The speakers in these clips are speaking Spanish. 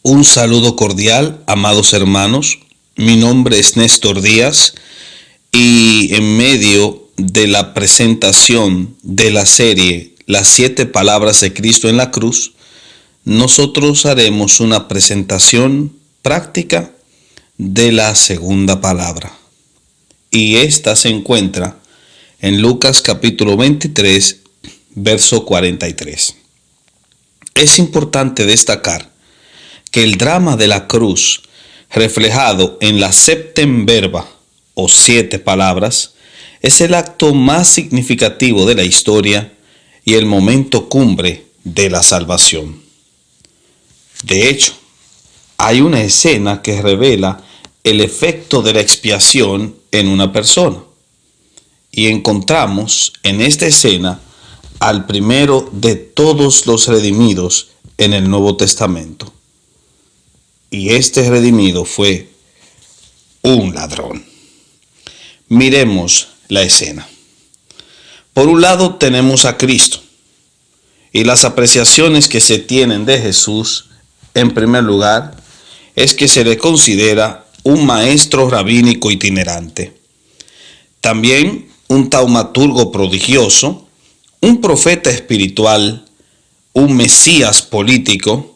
Un saludo cordial, amados hermanos. Mi nombre es Néstor Díaz y en medio de la presentación de la serie Las 7 palabras de Cristo en la cruz, nosotros haremos una presentación práctica de la segunda palabra. Y esta se encuentra en Lucas capítulo 23, verso 43. Es importante destacar que el drama de la cruz, reflejado en la septem verba o 7 palabras, es el acto más significativo de la historia y el momento cumbre de la salvación. De hecho, hay una escena que revela el efecto de la expiación en una persona. Y encontramos en esta escena al primero de todos los redimidos en el Nuevo Testamento. Y este redimido fue un ladrón. Miremos la escena. Por un lado tenemos a Cristo y las apreciaciones que se tienen de Jesús. En primer lugar, es que se le considera un maestro rabínico itinerante, también un taumaturgo prodigioso, un profeta espiritual, un mesías político.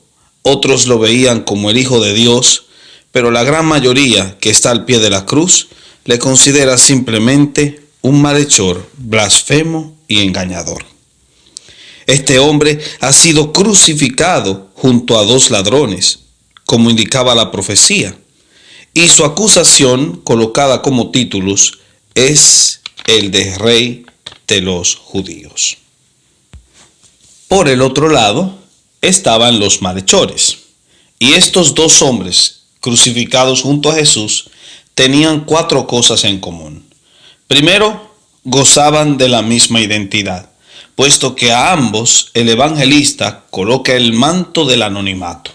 Otros lo veían como el Hijo de Dios, pero la gran mayoría que está al pie de la cruz le considera simplemente un malhechor, blasfemo y engañador. Este hombre ha sido crucificado junto a 2 ladrones, como indicaba la profecía, y su acusación, colocada como títulos, es el de Rey de los Judíos. Por el otro lado estaban los malhechores, y estos 2 hombres crucificados junto a Jesús tenían 4 cosas en común. Primero, gozaban de la misma identidad, puesto que a ambos el evangelista coloca el manto del anonimato,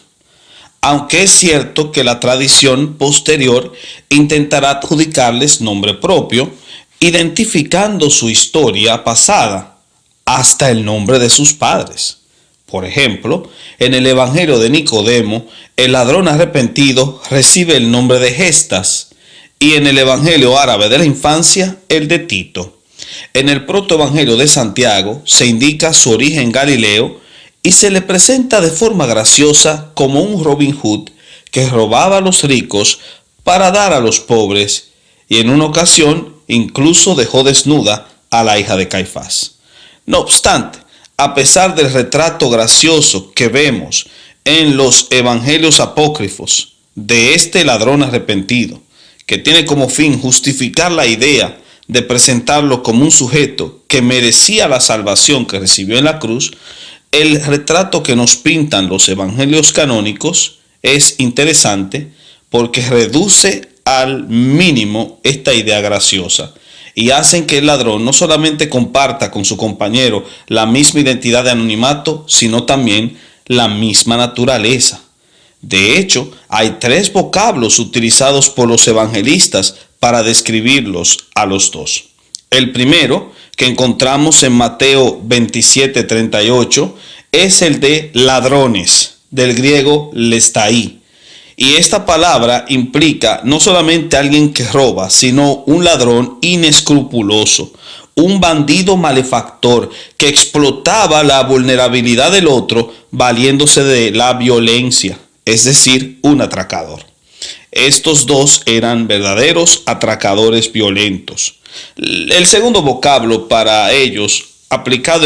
aunque es cierto que la tradición posterior intentará adjudicarles nombre propio, identificando su historia pasada hasta el nombre de sus padres. Por ejemplo, en el Evangelio de Nicodemo, el ladrón arrepentido recibe el nombre de Gestas, y en el Evangelio árabe de la infancia, el de Tito. En el protoevangelio de Santiago se indica su origen galileo y se le presenta de forma graciosa como un Robin Hood que robaba a los ricos para dar a los pobres, y en una ocasión incluso dejó desnuda a la hija de Caifás. No obstante, a pesar del retrato gracioso que vemos en los evangelios apócrifos de este ladrón arrepentido, que tiene como fin justificar la idea de presentarlo como un sujeto que merecía la salvación que recibió en la cruz, el retrato que nos pintan los evangelios canónicos es interesante porque reduce al mínimo esta idea graciosa y hacen que el ladrón no solamente comparta con su compañero la misma identidad de anonimato, sino también la misma naturaleza. De hecho, hay 3 vocablos utilizados por los evangelistas para describirlos a los 2. El primero, que encontramos en Mateo 27:38, es el de ladrones, del griego lestai. Y esta palabra implica no solamente alguien que roba, sino un ladrón inescrupuloso, un bandido malefactor que explotaba la vulnerabilidad del otro valiéndose de la violencia, es decir, un atracador. Estos 2 eran verdaderos atracadores violentos. El segundo vocablo para ellos, aplicado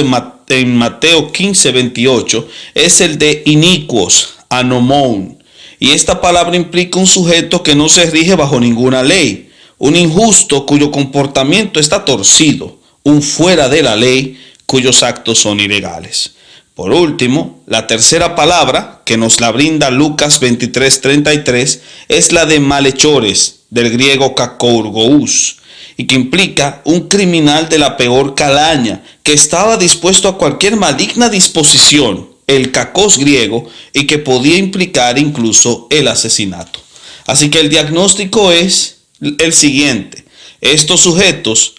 en Mateo 15:28, es el de inicuos, anomón. Y esta palabra implica un sujeto que no se rige bajo ninguna ley, un injusto cuyo comportamiento está torcido, un fuera de la ley cuyos actos son ilegales. Por último, la tercera palabra que nos la brinda Lucas 23:33 es la de malhechores, del griego kakourgous, y que implica un criminal de la peor calaña que estaba dispuesto a cualquier maligna disposición, el kakos griego, y que podía implicar incluso el asesinato. Así que el diagnóstico es el siguiente: estos sujetos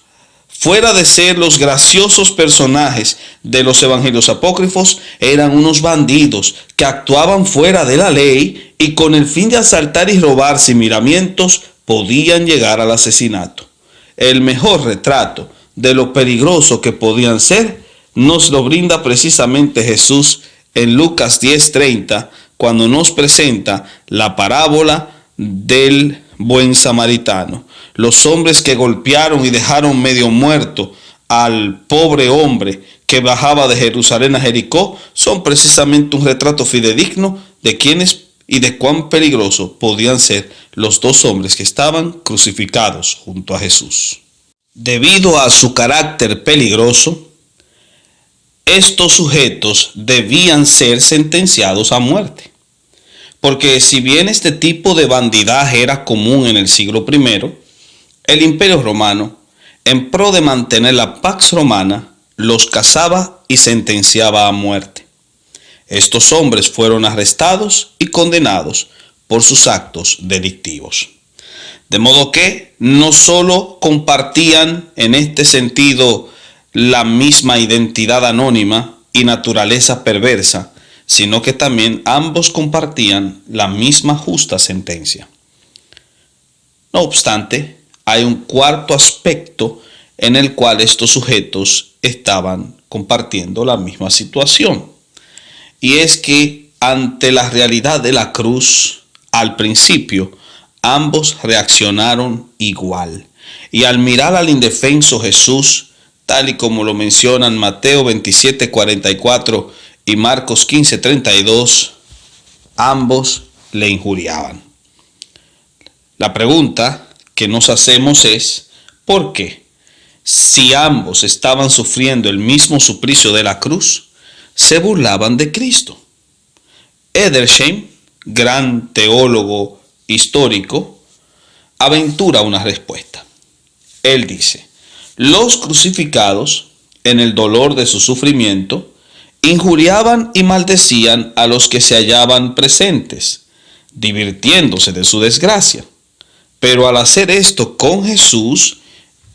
Fuera de ser los graciosos personajes de los evangelios apócrifos, eran unos bandidos que actuaban fuera de la ley y con el fin de asaltar y robar sin miramientos podían llegar al asesinato. El mejor retrato de lo peligroso que podían ser nos lo brinda precisamente Jesús en Lucas 10:30, cuando nos presenta la parábola del buen samaritano. Los hombres que golpearon y dejaron medio muerto al pobre hombre que bajaba de Jerusalén a Jericó son precisamente un retrato fidedigno de quiénes y de cuán peligroso podían ser los dos hombres que estaban crucificados junto a Jesús. Debido a su carácter peligroso, estos sujetos debían ser sentenciados a muerte. Porque si bien este tipo de bandidaje era común en el siglo I, el Imperio Romano, en pro de mantener la Pax Romana, los cazaba y sentenciaba a muerte. Estos hombres fueron arrestados y condenados por sus actos delictivos. De modo que no solo compartían en este sentido la misma identidad anónima y naturaleza perversa, sino que también ambos compartían la misma justa sentencia. No obstante, hay un cuarto aspecto en el cual estos sujetos estaban compartiendo la misma situación. Y es que ante la realidad de la cruz, al principio, ambos reaccionaron igual. Y al mirar al indefenso Jesús, tal y como lo mencionan Mateo 27:44 y Marcos 15:32, ambos le injuriaban. La pregunta que nos hacemos es, ¿por qué? Si ambos estaban sufriendo el mismo suplicio de la cruz, se burlaban de Cristo. Edersheim, gran teólogo histórico, aventura una respuesta. Él dice: los crucificados, en el dolor de su sufrimiento, injuriaban y maldecían a los que se hallaban presentes, divirtiéndose de su desgracia. Pero al hacer esto con Jesús,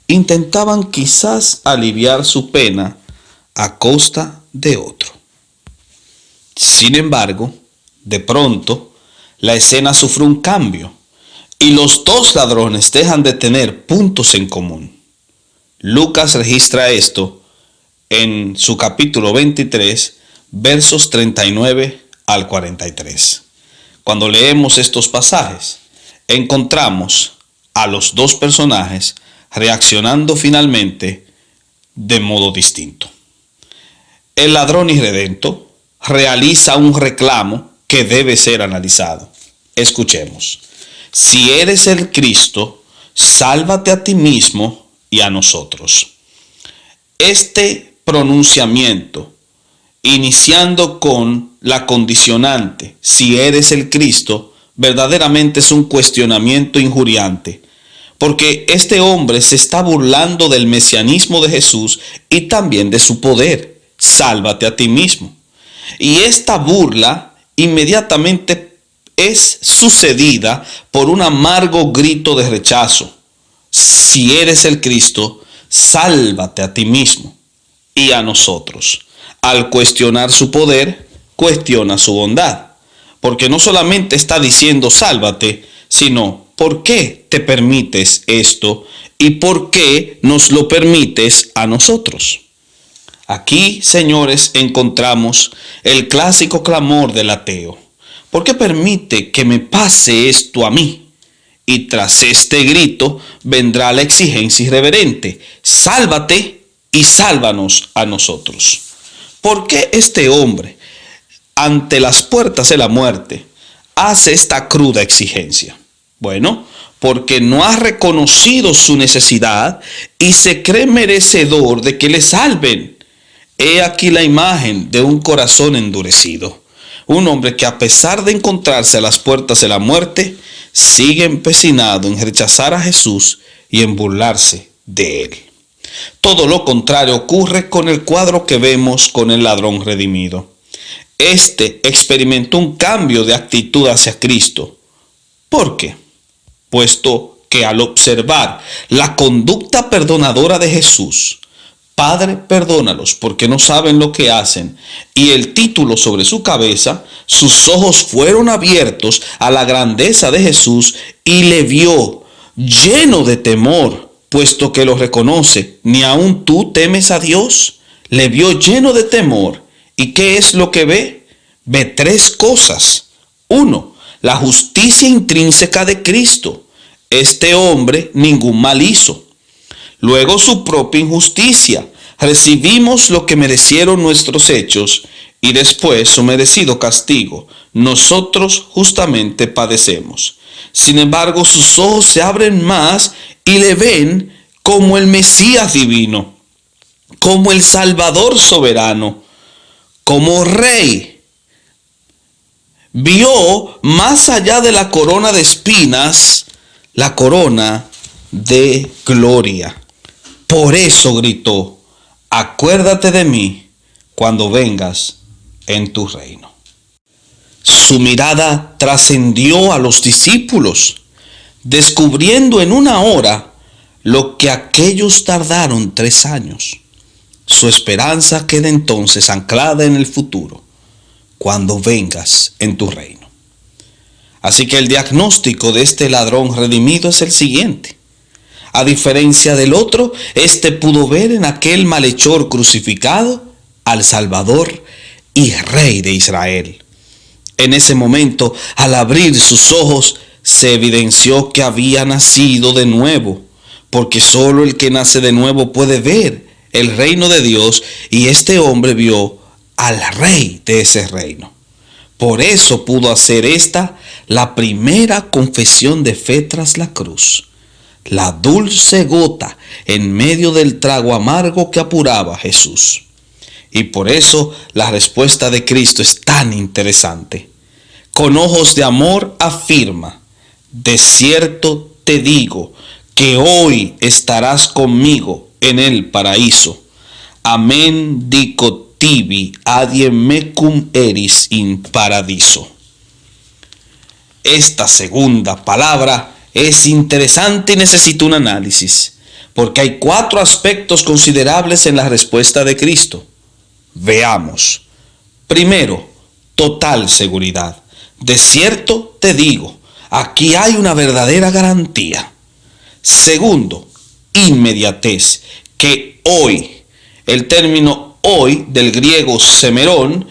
intentaban quizás aliviar su pena a costa de otro. Sin embargo, de pronto, la escena sufre un cambio y los dos ladrones dejan de tener puntos en común. Lucas registra esto en su capítulo 23, versos 39 al 43. Cuando leemos estos pasajes, encontramos a los dos personajes reaccionando finalmente de modo distinto. El ladrón irredento realiza un reclamo que debe ser analizado. Escuchemos: si eres el Cristo, sálvate a ti mismo y a nosotros. Este pronunciamiento, iniciando con la condicionante, si eres el Cristo, verdaderamente es un cuestionamiento injuriante, porque este hombre se está burlando del mesianismo de Jesús y también de su poder. Sálvate a ti mismo. Y esta burla inmediatamente es sucedida por un amargo grito de rechazo. Si eres el Cristo, sálvate a ti mismo y a nosotros. Al cuestionar su poder, cuestiona su bondad. Porque no solamente está diciendo sálvate, sino ¿por qué te permites esto? ¿Y por qué nos lo permites a nosotros? Aquí, señores, encontramos el clásico clamor del ateo. ¿Por qué permite que me pase esto a mí? Y tras este grito vendrá la exigencia irreverente: sálvate y sálvanos a nosotros. ¿Por qué este hombre, ante las puertas de la muerte, hace esta cruda exigencia? Bueno, porque no ha reconocido su necesidad y se cree merecedor de que le salven. He aquí la imagen de un corazón endurecido. Un hombre que, a pesar de encontrarse a las puertas de la muerte, sigue empecinado en rechazar a Jesús y en burlarse de él. Todo lo contrario ocurre con el cuadro que vemos con el ladrón redimido. Este experimentó un cambio de actitud hacia Cristo. ¿Por qué? Puesto que al observar la conducta perdonadora de Jesús, Padre, perdónalos porque no saben lo que hacen, y el título sobre su cabeza, sus ojos fueron abiertos a la grandeza de Jesús y le vio lleno de temor, puesto que lo reconoce. ¿Ni aun tú temes a Dios? Le vio lleno de temor. ¿Y qué es lo que ve? Ve tres cosas. Uno, la justicia intrínseca de Cristo. Este hombre ningún mal hizo. Luego su propia injusticia. Recibimos lo que merecieron nuestros hechos y después su merecido castigo. Nosotros justamente padecemos. Sin embargo, sus ojos se abren más y le ven como el Mesías divino, como el Salvador soberano, como Rey. Vio más allá de la corona de espinas, la corona de gloria. Por eso gritó: acuérdate de mí cuando vengas en tu reino. Su mirada trascendió a los discípulos, descubriendo en una hora lo que aquellos tardaron 3 años. Su esperanza queda entonces anclada en el futuro, cuando vengas en tu reino. Así que el diagnóstico de este ladrón redimido es el siguiente. A diferencia del otro, este pudo ver en aquel malhechor crucificado al Salvador y Rey de Israel. En ese momento, al abrir sus ojos, se evidenció que había nacido de nuevo, porque solo el que nace de nuevo puede ver el reino de Dios, y este hombre vio al Rey de ese reino. Por eso pudo hacer esta la primera confesión de fe tras la cruz. La dulce gota en medio del trago amargo que apuraba a Jesús. Y por eso la respuesta de Cristo es tan interesante. Con ojos de amor afirma: de cierto te digo que hoy estarás conmigo en el paraíso. Amen dico tibi adiem mecum eris in paradiso. Esta segunda palabra es interesante y necesita un análisis, porque hay 4 aspectos considerables en la respuesta de Cristo. Veamos. Primero, total seguridad. De cierto te digo, aquí hay una verdadera garantía. Segundo, inmediatez, que hoy, el término hoy del griego semerón,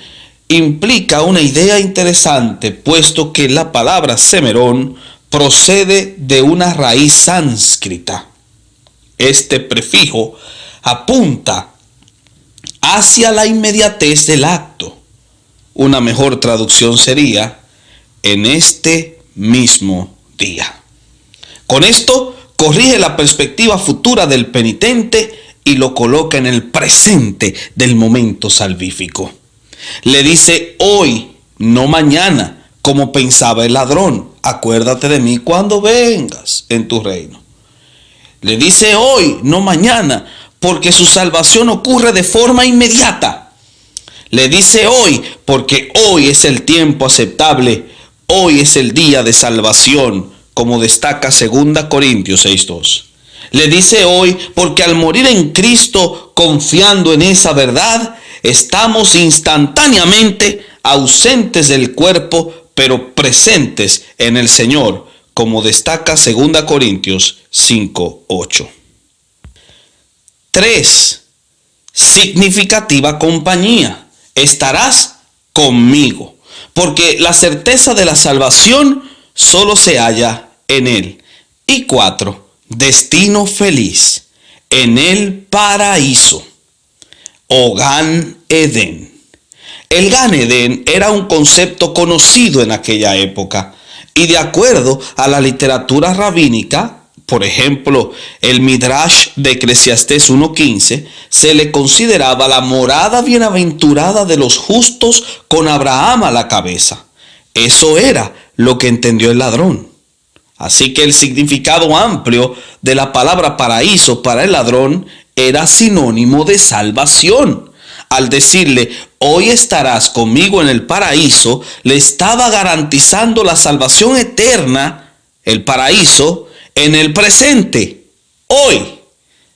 implica una idea interesante, puesto que la palabra semerón procede de una raíz sánscrita. Este prefijo apunta hacia la inmediatez del acto. Una mejor traducción sería: en este mismo día. Con esto corrige la perspectiva futura del penitente y lo coloca en el presente del momento salvífico. Le dice hoy, no mañana, como pensaba el ladrón. Acuérdate de mí cuando vengas en tu reino. Le dice hoy, no mañana, porque su salvación ocurre de forma inmediata. Le dice hoy, porque hoy es el tiempo aceptable, hoy es el día de salvación, como destaca 2 Corintios 6:2. Le dice hoy, porque al morir en Cristo, confiando en esa verdad, estamos instantáneamente ausentes del cuerpo, pero presentes en el Señor, como destaca 2 Corintios 5:8. 3. Significativa compañía. Estarás conmigo, porque la certeza de la salvación solo se halla en Él. Y 4. Destino feliz, en el paraíso, o Gan Edén. El Gan Edén era un concepto conocido en aquella época, y de acuerdo a la literatura rabínica, por ejemplo, el Midrash de Eclesiastés 1:15, se le consideraba la morada bienaventurada de los justos con Abraham a la cabeza. Eso era lo que entendió el ladrón. Así que el significado amplio de la palabra paraíso para el ladrón era sinónimo de salvación. Al decirle, hoy estarás conmigo en el paraíso, le estaba garantizando la salvación eterna, el paraíso, en el presente, hoy.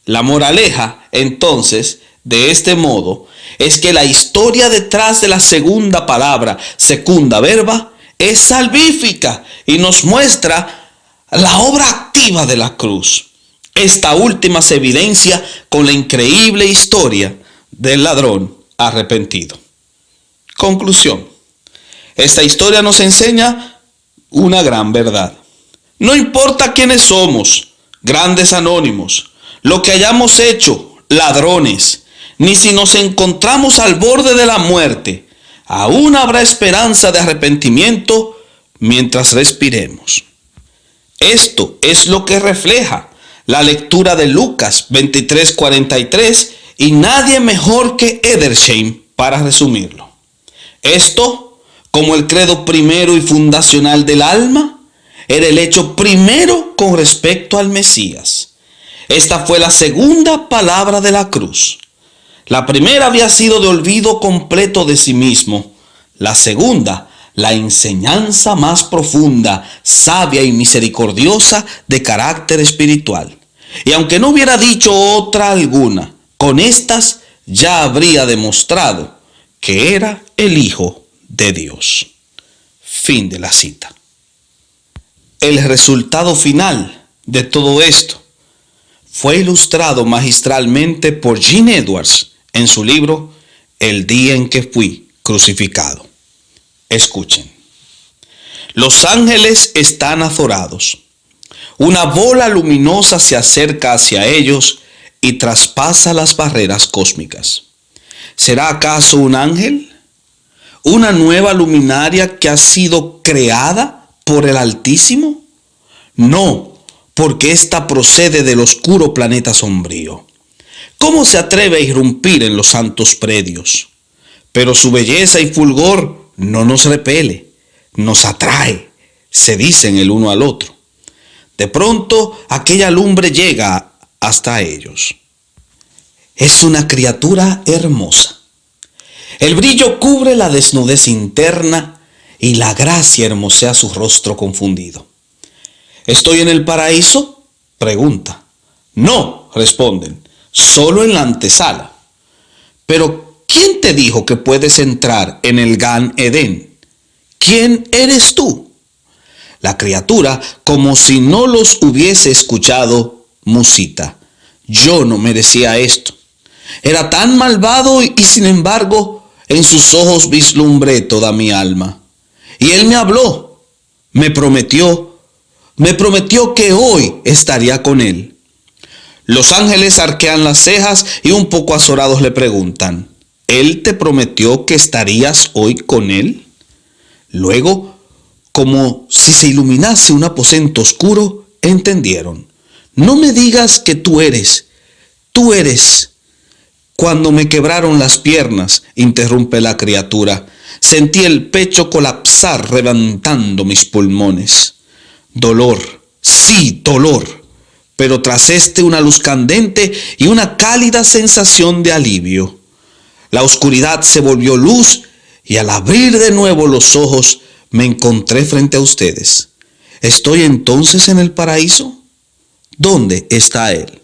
La moraleja, entonces, de este modo, es que la historia detrás de la segunda palabra, secunda verba, es salvífica y nos muestra la obra activa de la cruz. Esta última se evidencia con la increíble historia del ladrón arrepentido. Conclusión. Esta historia nos enseña una gran verdad. No importa quiénes somos, grandes anónimos, lo que hayamos hecho, ladrones, ni si nos encontramos al borde de la muerte, aún habrá esperanza de arrepentimiento mientras respiremos. Esto es lo que refleja la lectura de Lucas 23:43 y nadie mejor que Edersheim para resumirlo. Esto, como el credo primero y fundacional del alma, era el hecho primero con respecto al Mesías. Esta fue la segunda palabra de la cruz. La primera había sido de olvido completo de sí mismo. La segunda, la enseñanza más profunda, sabia y misericordiosa de carácter espiritual. Y aunque no hubiera dicho otra alguna, con estas ya habría demostrado que era el Hijo de Dios. Fin de la cita. El resultado final de todo esto fue ilustrado magistralmente por Gene Edwards en su libro El día en que fui crucificado. Escuchen. Los ángeles están azorados. Una bola luminosa se acerca hacia ellos y traspasa las barreras cósmicas. ¿Será acaso un ángel? ¿Una nueva luminaria que ha sido creada por el Altísimo? No, porque ésta procede del oscuro planeta sombrío. ¿Cómo se atreve a irrumpir en los santos predios? Pero su belleza y fulgor no nos repele, nos atrae, se dicen el uno al otro. De pronto, aquella lumbre llega hasta ellos. Es una criatura hermosa. El brillo cubre la desnudez interna y la gracia hermosea su rostro confundido. ¿Estoy en el paraíso?, pregunta. No, responden, solo en la antesala. Pero, ¿quién te dijo que puedes entrar en el Gan Edén? ¿Quién eres tú? La criatura, como si no los hubiese escuchado, musita. Yo no merecía esto. Era tan malvado y sin embargo, en sus ojos vislumbré toda mi alma. Y él me habló, me prometió que hoy estaría con él. Los ángeles arquean las cejas y un poco azorados le preguntan, ¿él te prometió que estarías hoy con él? Luego, como si se iluminase un aposento oscuro, entendieron. No me digas que tú eres. Cuando me quebraron las piernas, interrumpe la criatura, sentí el pecho colapsar reventando mis pulmones. Dolor, sí, dolor, pero tras una luz candente y una cálida sensación de alivio. La oscuridad se volvió luz y al abrir de nuevo los ojos me encontré frente a ustedes. ¿Estoy entonces en el paraíso? ¿Dónde está él?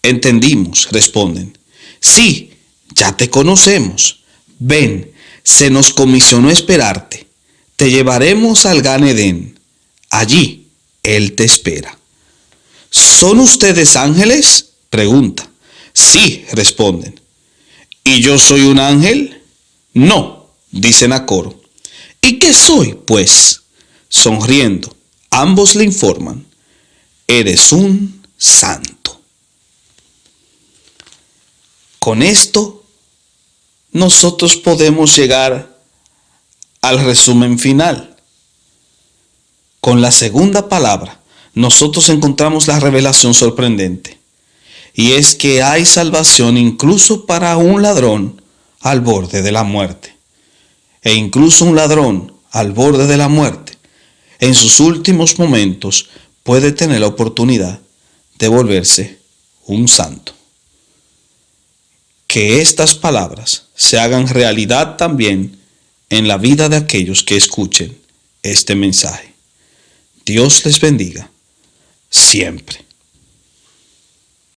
Entendimos, responden. Sí, ya te conocemos. Ven, se nos comisionó esperarte. Te llevaremos al Gan Edén. Allí él te espera. ¿Son ustedes ángeles?, pregunta. Sí, responden. ¿Y yo soy un ángel? No, dicen a coro. ¿Y qué soy, pues? Sonriendo, ambos le informan. Eres un santo. Con esto, nosotros podemos llegar al resumen final. Con la segunda palabra, nosotros encontramos la revelación sorprendente. Y es que hay salvación incluso para un ladrón al borde de la muerte. E incluso un ladrón al borde de la muerte, en sus últimos momentos, puede tener la oportunidad de volverse un santo. Que estas palabras se hagan realidad también en la vida de aquellos que escuchen este mensaje. Dios les bendiga. siempre.